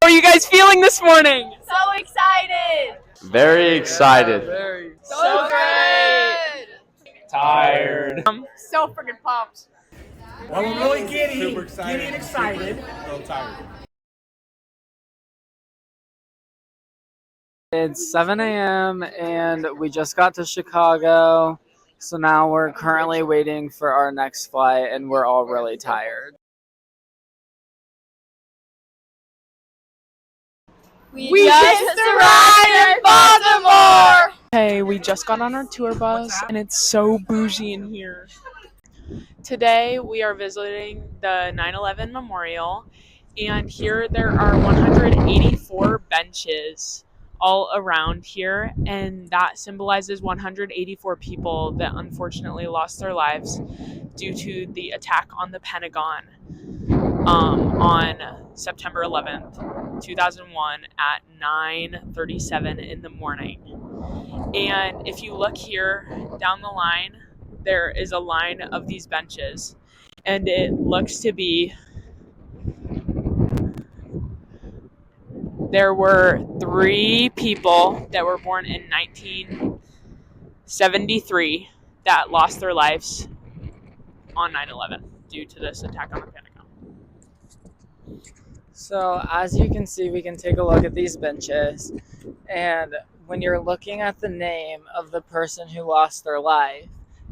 How are you guys feeling this morning? So excited! Very excited. So great! Tired. So freaking pumped. Well, we're really giddy and excited. A little tired. It's 7 a.m. and we just got to Chicago. So now we're currently waiting for our next flight and we're all really tired. We just arrived in Baltimore! Hey, we just got on our tour bus and it's so bougie in here. Today we are visiting the 9/11 Memorial, and here there are 184 benches all around here, and that symbolizes 184 people that unfortunately lost their lives due to the attack on the Pentagon on September 11th, 2001 at 9:37 in the morning. And if you look here down the line, there is a line of these benches, and it looks to be there were 3 people that were born in 1973 that lost their lives on 9/11 due to this attack on the Pentagon. So as you can see, we can take a look at these benches. And when you're looking at the name of the person who lost their life,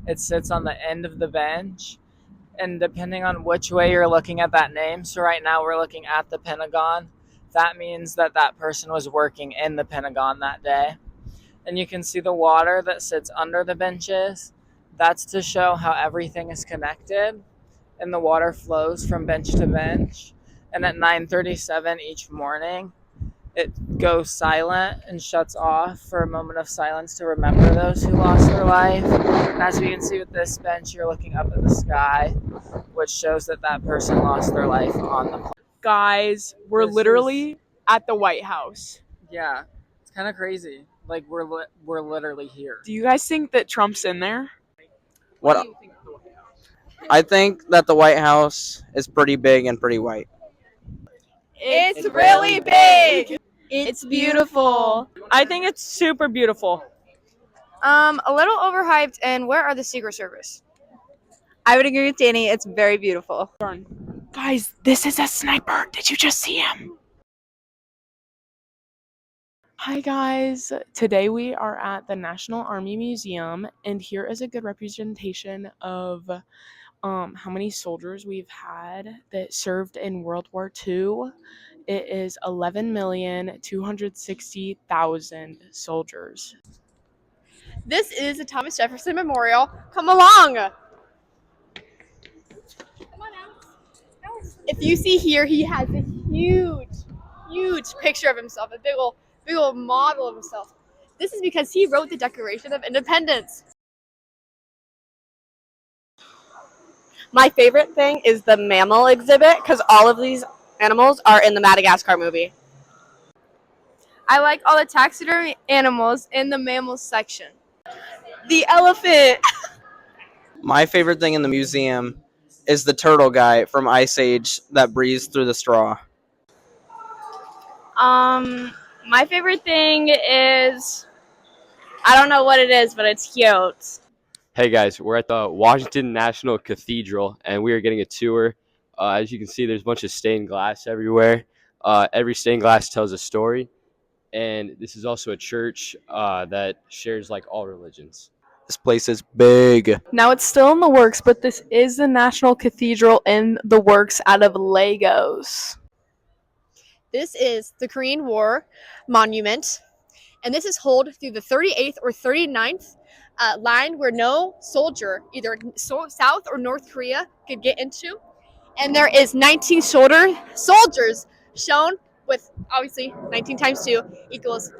it sits on the end of the bench. And depending on which way you're looking at that name, so right now we're looking at the Pentagon, that means that that person was working in the Pentagon that day. And you can see the water that sits under the benches. That's to show how everything is connected and the water flows from bench to bench. And at 9:37 each morning, it goes silent and shuts off for a moment of silence to remember those who lost their life. And as we can see with this bench, you're looking up at the sky, which shows that that person lost their life on the planet. Guys, we're literally at the White House. Yeah, it's kind of crazy. Like we're literally here. Do you guys think that Trump's in there? What? I think that the White House is pretty big and pretty white. It's really big! It's beautiful. I think it's super beautiful. A little overhyped, and where are the Secret Service? I would agree with Danny. It's very beautiful. Guys, this is a sniper. Did you just see him? Hi guys, today we are at the National Army Museum, and here is a good representation of how many soldiers we've had that served in World War II. It is 11,260,000 soldiers. This is the Thomas Jefferson Memorial. Come along! If you see here, he has a huge picture of himself, a big old model of himself. This is because he wrote the Declaration of Independence. My favorite thing is the mammal exhibit because all of these animals are in the Madagascar movie. I like all the taxidermy animals in the mammals section. The elephant! My favorite thing in the museum is the turtle guy from Ice Age that breathes through the straw. My favorite thing is, I don't know what it is, but it's cute. Hey guys, we're at the Washington National Cathedral and we are getting a tour. As you can see, there's a bunch of stained glass everywhere. Every stained glass tells a story, and this is also a church that shares like all religions. This place is big. Now it's still in the works, but this is the National Cathedral in the works out of Legos. This is the Korean War Monument, and this is held through the 38th or 39th line where no soldier, either South or North Korea, could get into. And there is 19 soldiers shown with, obviously, 19 times 2 equals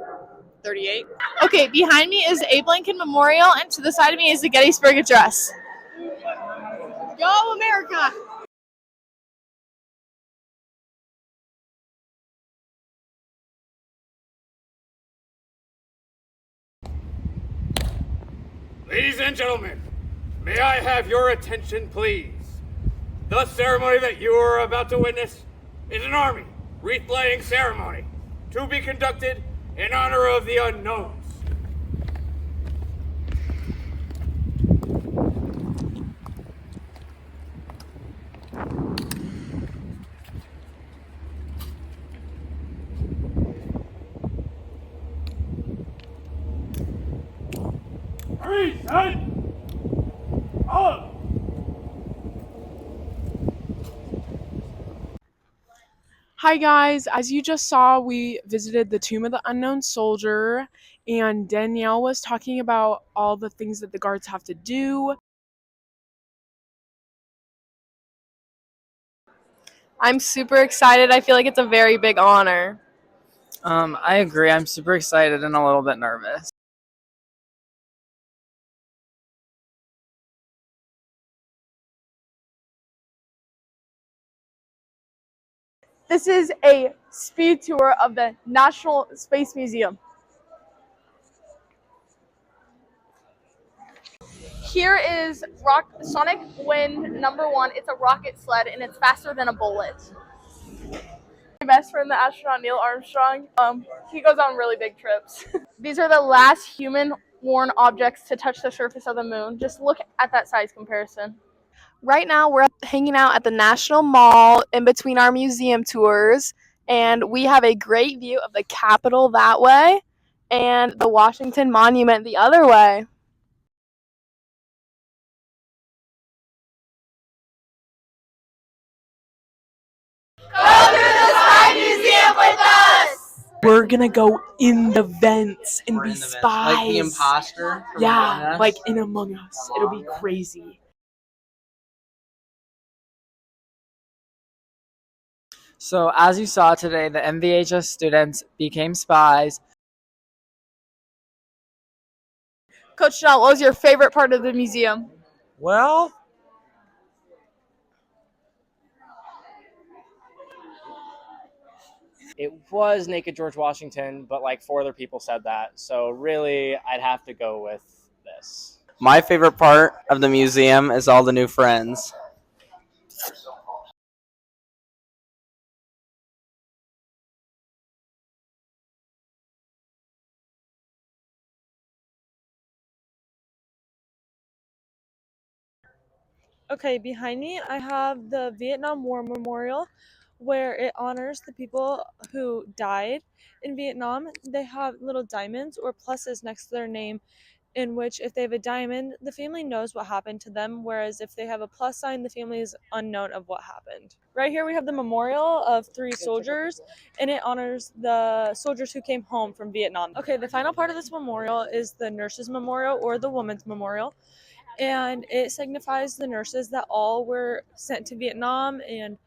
38. Okay, behind me is the Abe Lincoln Memorial, and to the side of me is the Gettysburg Address. Go America! Ladies and gentlemen, may I have your attention, please? The ceremony that you are about to witness is an Army Wreath laying ceremony to be conducted in honor of the unknowns. Reset! Up! Hi guys, as you just saw, we visited the Tomb of the Unknown Soldier, and Danielle was talking about all the things that the guards have to do. I'm super excited. I feel like it's a very big honor. I agree. I'm super excited and a little bit nervous. This is a speed tour of the National Space Museum. Here is Sonic Wind #1. It's a rocket sled and it's faster than a bullet. My best friend, the astronaut Neil Armstrong, he goes on really big trips. These are the last human-worn objects to touch the surface of the moon. Just look at that size comparison. Right now, we're hanging out at the National Mall in between our museum tours, and we have a great view of the Capitol that way and the Washington Monument the other way. We're gonna go in the vents and be spies. Like the imposter. From Among Yeah, Us. like in Among Us. It'll be crazy. So, as you saw today, the MVHS students became spies. Coach Janelle, what was your favorite part of the museum? Well, it was Naked George Washington, but like 4 other people said that. So really, I'd have to go with this. My favorite part of the museum is all the new friends. Okay, behind me I have the Vietnam War Memorial where it honors the people who died in Vietnam. They have little diamonds or pluses next to their name, in which if they have a diamond, the family knows what happened to them, whereas if they have a plus sign, the family is unknown of what happened. Right here we have the memorial of 3 soldiers, and it honors the soldiers who came home from Vietnam. Okay, the final part of this memorial is the nurses memorial or the women's memorial, and it signifies the nurses that all were sent to Vietnam and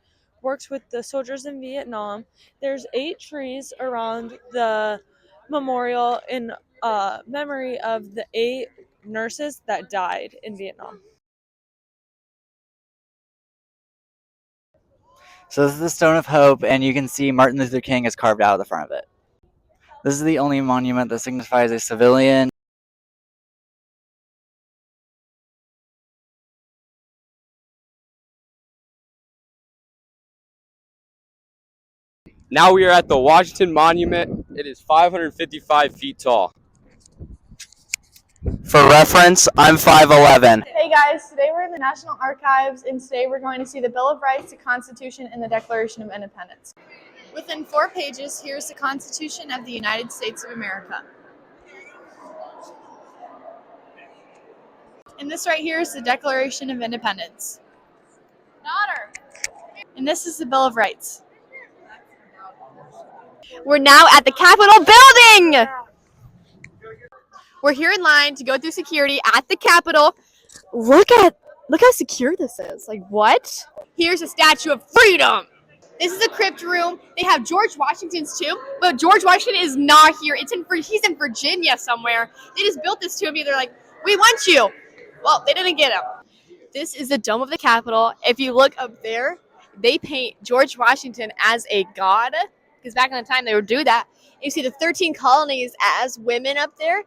worked with the soldiers in Vietnam. There's 8 trees around the memorial in memory of the 8 nurses that died in Vietnam. So this is the Stone of Hope, and you can see Martin Luther King is carved out of the front of it. This is the only monument that signifies a civilian. Now we are at the Washington Monument. It is 555 feet tall. For reference, I'm 5'11". Hey guys, today we're in the National Archives, and today we're going to see the Bill of Rights, the Constitution, and the Declaration of Independence. Within 4 pages, here's the Constitution of the United States of America. And this right here is the Declaration of Independence. And this is the Bill of Rights. We're now at the Capitol building! We're here in line to go through security at the Capitol. Look how secure this is. Like, what? Here's a Statue of Freedom. This is a crypt room. They have George Washington's tomb, but George Washington is not here. He's in Virginia somewhere. They just built this tomb. They're like, we want you. Well, they didn't get him. This is the dome of the Capitol. If you look up there, they paint George Washington as a god, because back in the time they would do that. You see the 13 colonies as women up there,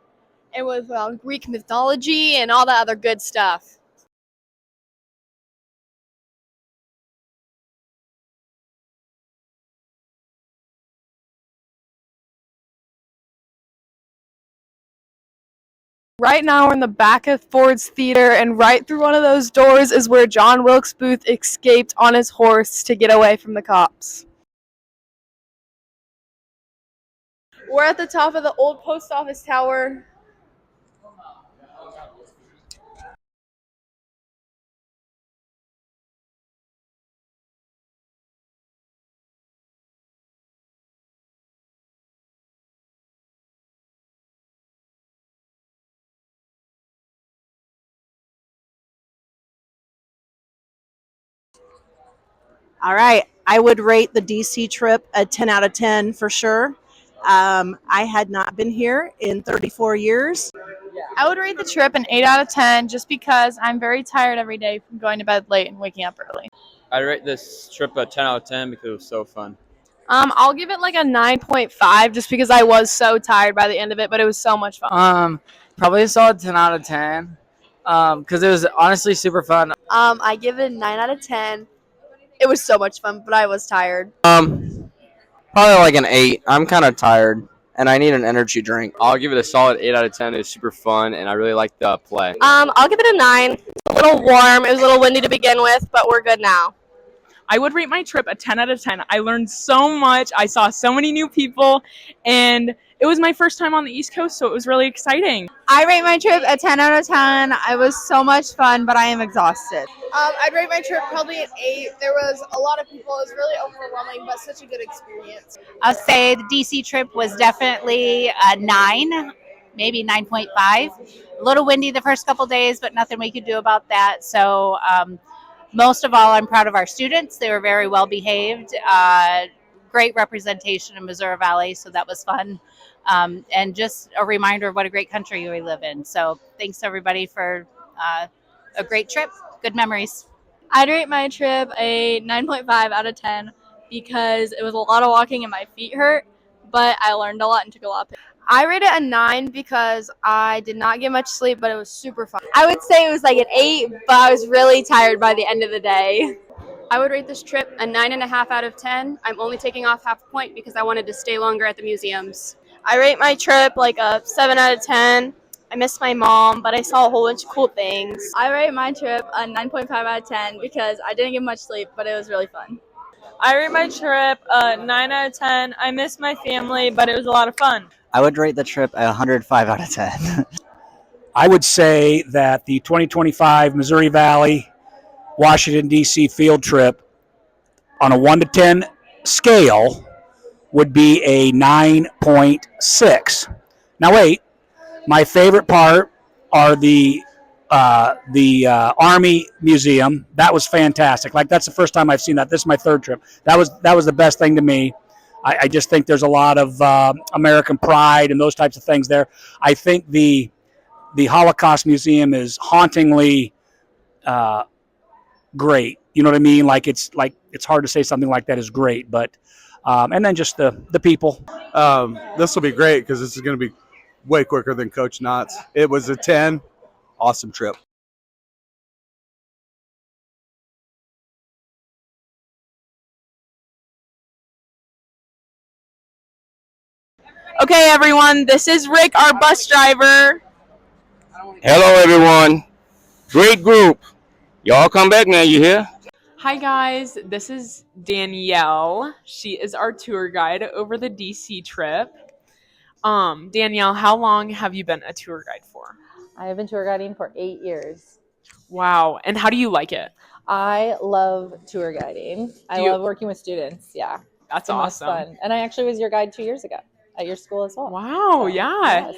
and with Greek mythology and all that other good stuff. Right now we're in the back of Ford's Theater, and right through one of those doors is where John Wilkes Booth escaped on his horse to get away from the cops. We're at the top of the old post office tower. All right. I would rate the DC trip a 10 out of 10 for sure. I had not been here in 34 years. I would rate the trip an 8 out of 10 just because I'm very tired every day from going to bed late and waking up early. I'd rate this trip a 10 out of 10 because it was so fun. I'll give it like a 9.5 just because I was so tired by the end of it, but it was so much fun. Probably a solid 10 out of 10 because it was honestly super fun. I give it a 9 out of 10. It was so much fun, but I was tired. Probably like an 8. I'm kind of tired and I need an energy drink. I'll give it a solid 8 out of 10. It was super fun, and I really liked the play. I'll give it a 9. It's a little warm. It was a little windy to begin with, but we're good now. I would rate my trip a 10 out of 10. I learned so much. I saw so many new people, and it was my first time on the East Coast, so it was really exciting. I rate my trip a 10 out of 10. It was so much fun, but I am exhausted. I'd rate my trip probably an 8. There was a lot of people. It was really overwhelming, but such a good experience. I'll say the DC trip was definitely a 9, maybe 9.5. A little windy the first couple days, but nothing we could do about that. So most of all, I'm proud of our students. They were very well behaved. Great representation in Missouri Valley, so that was fun. And just a reminder of what a great country we live in. So thanks everybody for a great trip. Good memories. I'd rate my trip a 9.5 out of 10 because it was a lot of walking and my feet hurt, but I learned a lot and took a lot of pictures. I rate it a 9 because I did not get much sleep, but it was super fun. I would say it was like an 8, but I was really tired by the end of the day. I would rate this trip a 9.5 out of 10. I'm only taking off half a point because I wanted to stay longer at the museums. I rate my trip like a 7 out of 10. I missed my mom, but I saw a whole bunch of cool things. I rate my trip a 9.5 out of 10 because I didn't get much sleep, but it was really fun. I rate my trip a 9 out of 10. I missed my family, but it was a lot of fun. I would rate the trip a 105 out of 10. I would say that the 2025 Missouri Valley, Washington, D.C. field trip on a 1 to 10 scale would be a 9.6. Now, wait. My favorite part are the Army Museum. That was fantastic. Like, that's the first time I've seen that. This is my third trip. That was the best thing to me. I just think there's a lot of American pride and those types of things there. I think the Holocaust Museum is hauntingly great. You know what I mean? Like it's hard to say something like that is great, but and then just the people. This will be great because this is going to be way quicker than Coach Knott's. It was a 10. Awesome trip. Okay, everyone, this is Rick, our bus driver. Hello, everyone. Great group. Y'all come back now, you hear? Hi, guys. This is Danielle. She is our tour guide over the DC trip. Danielle, how long have you been a tour guide for? I have been tour guiding for 8 years. Wow. And how do you like it? I love tour guiding. I love working with students. Yeah. That's awesome. Fun. And I actually was your guide 2 years ago at your school as well. Wow. So, yeah. Yes.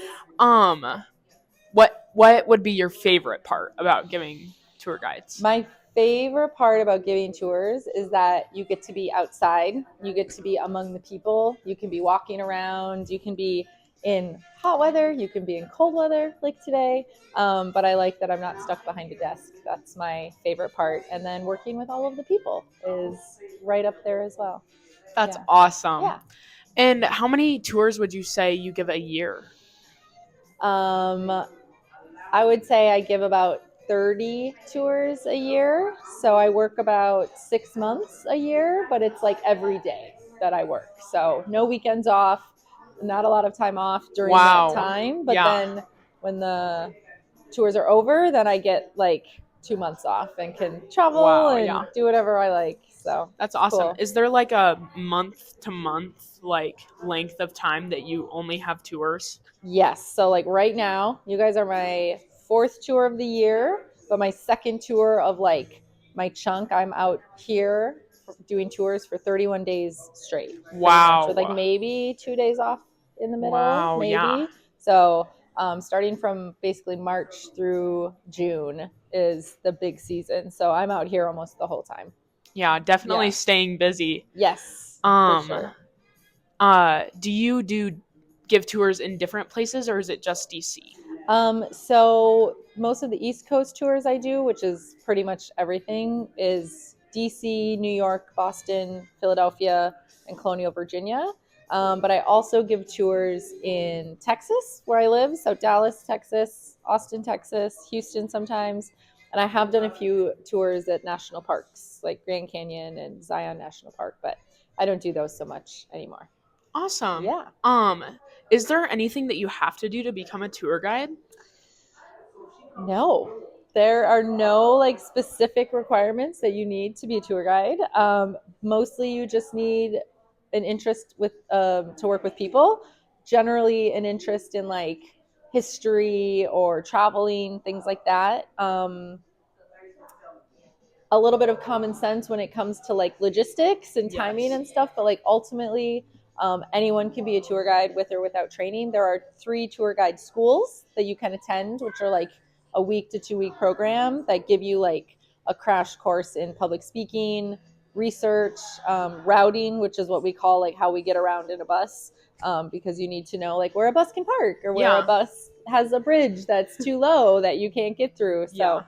What would be your favorite part about giving tour guides? My favorite part about giving tours is that you get to be outside. You get to be among the people. You can be walking around. You can be in hot weather. You can be in cold weather like today. But I like that I'm not stuck behind a desk. That's my favorite part. And then working with all of the people is right up there as well. That's awesome. Yeah. And how many tours would you say you give a year? I would say I give about 30 tours a year. So I work about 6 months a year, but it's like every day that I work. So no weekends off, not a lot of time off during that time. But then when the tours are over, then I get like 2 months off and can travel Wow, and yeah. do whatever I like. So That's awesome. cool. Is there like a month to month like length of time that you only have tours? Yes. So like right now, you guys are my 4th tour of the year, but my 2nd tour of like my chunk. I'm out here doing tours for 31 days straight. Pretty much, with like Wow. maybe 2 days off in the middle, Wow, maybe. yeah. So starting from basically March through June is the big season. So I'm out here almost the whole time. Yeah, definitely Yeah. staying busy. Yes, for sure. Do you give tours in different places or is it just DC? So most of the East Coast tours I do, which is pretty much everything, is DC, New York, Boston, Philadelphia, and Colonial, Virginia. But I also give tours in Texas, where I live. So Dallas, Texas, Austin, Texas, Houston sometimes. And I have done a few tours at national parks like Grand Canyon and Zion National Park, but I don't do those so much anymore. Awesome. Yeah. Is there anything that you have to do to become a tour guide? No, there are no like specific requirements that you need to be a tour guide. Mostly, you just need an interest with to work with people. Generally, an interest in like history or traveling, things like that. A little bit of common sense when it comes to like logistics and timing and stuff, but like ultimately anyone can be a tour guide with or without training. There are 3 tour guide schools that you can attend, which are like a week to 2 week program that give you like a crash course in public speaking, research, routing, which is what we call like how we get around in a bus, because you need to know like where a bus can park or where a bus has a bridge that's too low that you can't get through. So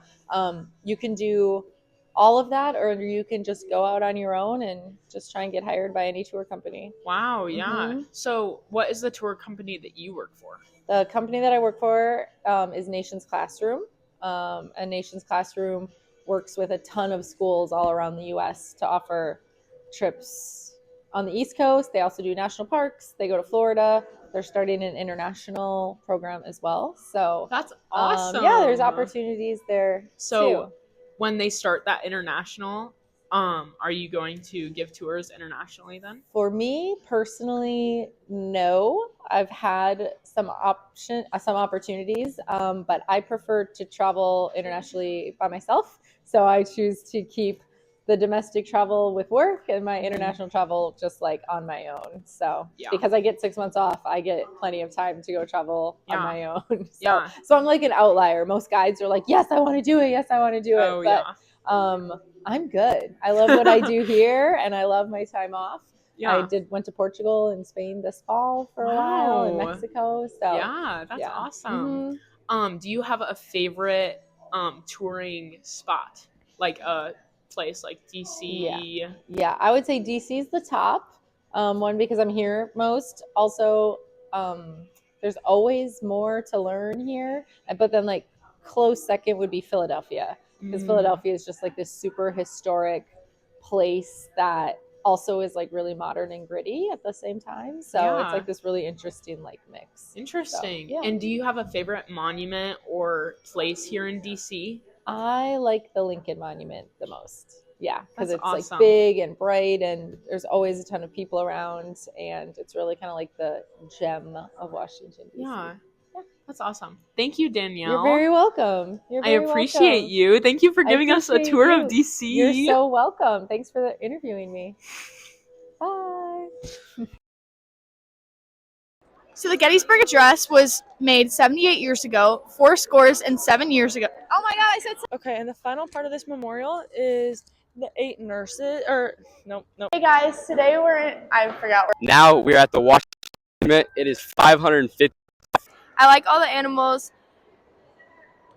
you can do all of that, or you can just go out on your own and just try and get hired by any tour company. Wow, yeah. Mhm. So, what is the tour company that you work for? The company that I work for is Nation's Classroom. And Nation's Classroom works with a ton of schools all around the U.S. to offer trips on the East Coast. They also do national parks. They go to Florida. They're starting an international program as well. So That's awesome. yeah, there's opportunities there So, too. when they start that international, are you going to give tours internationally then? For me personally, no. I've had some opportunities, but I prefer to travel internationally by myself. So I choose to keep the domestic travel with work and my international travel just like on my own. So because I get 6 months off, I get plenty of time to go travel on my own. So I'm like an outlier. Most guides are like, yes, I want to do it. Yes, I want to do it. But I'm good. I love what I do here, and I love my time off. Yeah. Went to Portugal and Spain this fall for a while, and Mexico. So yeah, that's awesome. Do you have a favorite touring spot, like a place like DC? Yeah, I would say DC is the top one because I'm here most. Also, there's always more to learn here, but then like close second would be Philadelphia, because Philadelphia is just like this super historic place that also is like really modern and gritty at the same time. So it's like this really interesting like mix. Interesting. So, yeah. And do you have a favorite monument or place here in DC? I like the Lincoln Monument the most. Yeah, because That's it's awesome. like big and bright, and there's always a ton of people around, and it's really kind of like the gem of Washington, D.C. Yeah. That's awesome. Thank you, Danielle. You're very welcome. You're I very appreciate welcome. you. Thank you for I giving us a appreciate tour you. of DC. You're so welcome. Thanks for interviewing me. Bye. So the Gettysburg Address was made 78 years ago, 7 years ago. Oh my God, I said. Okay, and the final part of this memorial is the 8 nurses, or nope. Hey guys, today I forgot where. Now we're at the Washington Monument. It is 550. I like all the animals.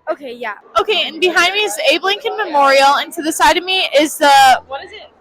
Okay, yeah. Okay, and behind me is the Abe Lincoln Memorial, and to the side of me is the, what is it?